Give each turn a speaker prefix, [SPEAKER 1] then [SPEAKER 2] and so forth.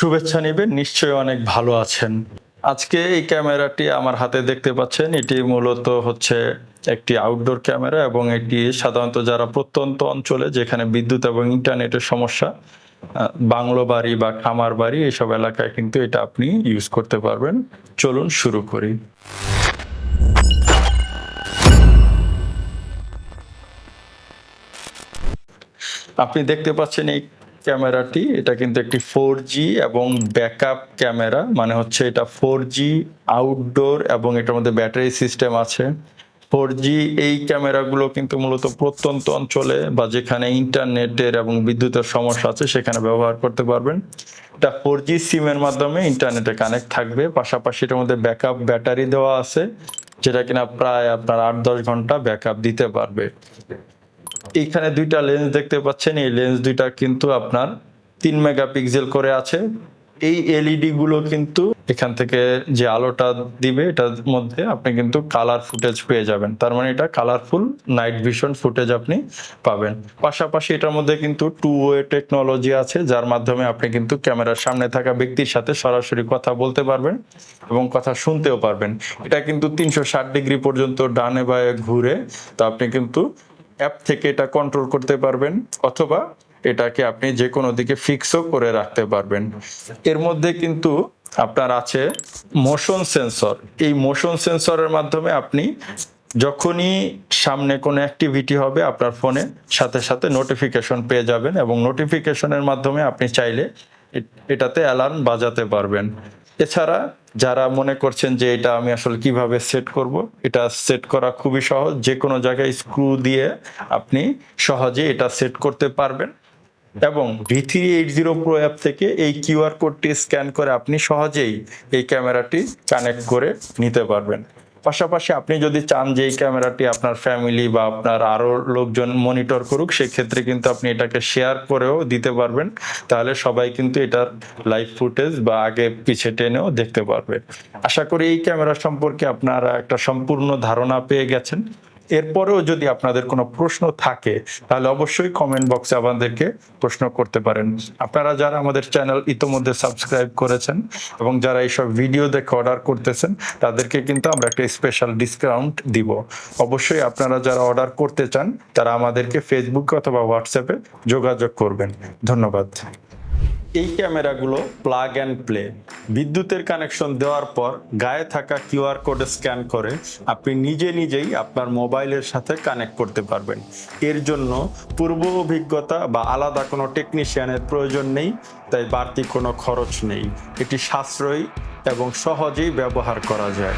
[SPEAKER 1] শুভেচ্ছা নেবেন, নিশ্চয়ই অনেক ভালো আছেন। আজকে এই ক্যামেরাটি আমার হাতে দেখতে পাচ্ছেন, এটি মূলত হচ্ছে একটি আউটডোর ক্যামেরা এবং এটি সাধারণত যারা প্রত্যন্ত অঞ্চলে যেখানে বিদ্যুৎ এবং ইন্টারনেটের সমস্যা, বাংলো বাড়ি বা খামার বাড়ি এসব এলাকায় কিন্তু এটা আপনি ইউজ করতে পারবেন। চলুন শুরু করি। আপনি দেখতে পাচ্ছেন এই ক্যামেরাটি, এটা কিন্তু একটি 4G এবং ব্যাকআপ ক্যামেরা, মানে হচ্ছে এটা 4G আউটডোর এবং এটার মধ্যে ব্যাটারি সিস্টেম আছে। 4G এই ক্যামেরাগুলো কিন্তু মূলত প্রত্যন্ত অঞ্চলে বা যেখানে ইন্টারনেটের এবং বিদ্যুতের সমস্যা আছে সেখানে ব্যবহার করতে পারবেন। এটা 4G সিমের মাধ্যমে ইন্টারনেটে কানেক্ট থাকবে, পাশাপাশি এটার মধ্যে ব্যাকআপ ব্যাটারি দেওয়া আছে যেটা কিনা প্রায় আপনার 8-10 ঘন্টা ব্যাকআপ দিতে পারবে। এইখানে দুইটা লেন্স দেখতে পাচ্ছেন, এই লেন্স দুইটা কিন্তু আপনার 3 মেগাপিক্সেল করে আছে। এই এলইডি গুলো কিন্তু এখান থেকে যে আলোটা দিবে এটার মধ্যে আপনি কিন্তু কালার ফুটেজ পেয়ে যাবেন, তার মানে এটা কালারফুল নাইট ভিশন ফুটেজ আপনি পাবেন। পাশাপাশি এটার মধ্যে কিন্তু 2-ওয়ে টেকনোলজি আছে, যার মাধ্যমে আপনি কিন্তু ক্যামেরার সামনে থাকা ব্যক্তির সাথে সরাসরি কথা বলতে পারবেন এবং কথা শুনতেও পারবেন। এটা কিন্তু 360 ডিগ্রি পর্যন্ত ডানে বাঁয়ে ঘুরে, তো আপনি কিন্তু অ্যাপ থেকে এটা কন্ট্রোল করতে পারবেন অথবা এটাকে আপনি যে কোনো দিকে ফিক্সও করে রাখতে পারবেন। এর মধ্যে কিন্তু আপনার আছে মোশন সেন্সর। এই মোশন সেন্সরের মাধ্যমে আপনি যখনই সামনে কোনো অ্যাক্টিভিটি হবে আপনার ফোনে সাথে সাথে নোটিফিকেশন পেয়ে যাবেন এবং নোটিফিকেশনের মাধ্যমে আপনি চাইলে এটাতে অ্যালার্ম বাজাতে পারবেন। এছাড়া যারা মনে করছেন যে এটা আমি আসলে কিভাবে সেট করব, এটা সেট করা খুবই সহজ। যে কোনো জায়গায় স্ক্রু দিয়ে আপনি সহজে এটা সেট করতে পারবেন এবং V380 Pro অ্যাপ থেকে এই কিউআর কোডটি স্ক্যান করে আপনি সহজেই এই ক্যামেরাটি কানেক্ট করে নিতে পারবেন। পাশাপাশি আপনি যদি চান যে এই ক্যামেরাটি আপনার ফ্যামিলি বা আপনার আরো লোকজন মনিটর করুক, সেক্ষেত্রে কিন্তু আপনি এটাকে শেয়ার করেও দিতে পারবেন, তাহলে সবাই কিন্তু এটার লাইভ ফুটেজ বা আগে পিছে টেনেও দেখতে পারবে। আশা করি এই ক্যামেরা সম্পর্কে আপনারা একটা সম্পূর্ণ ধারণা পেয়ে গেছেন। এরপরেও যদি আপনাদের কোনো প্রশ্ন থাকে তাহলে অবশ্যই কমেন্ট বক্সে আমাদেরকে প্রশ্ন করতে পারেন। আপনারা যারা আমাদের চ্যানেল ইতোমধ্যে সাবস্ক্রাইব করেছেন এবং যারা এইসব ভিডিও দেখে অর্ডার করতেছেন তাদেরকে কিন্তু আমরা একটা স্পেশাল ডিসকাউন্ট দিব। অবশ্যই আপনারা যারা অর্ডার করতে চান তারা আমাদেরকে ফেসবুক অথবা হোয়াটসঅ্যাপে যোগাযোগ করবেন। ধন্যবাদ। এই ক্যামেরাগুলো প্লাগ অ্যান্ড প্লে, বিদ্যুতের কানেকশন দেওয়ার পর গায়ে থাকা কিউআর কোড স্ক্যান করে আপনি নিজেই আপনার মোবাইলের সাথে কানেক্ট করতে পারবেন। এর জন্য পূর্ব অভিজ্ঞতা বা আলাদা কোনো টেকনিশিয়ানের প্রয়োজন নেই, তাই বাড়তি কোনো খরচ নেই। এটি সাশ্রয়ী এবং সহজেই ব্যবহার করা যায়।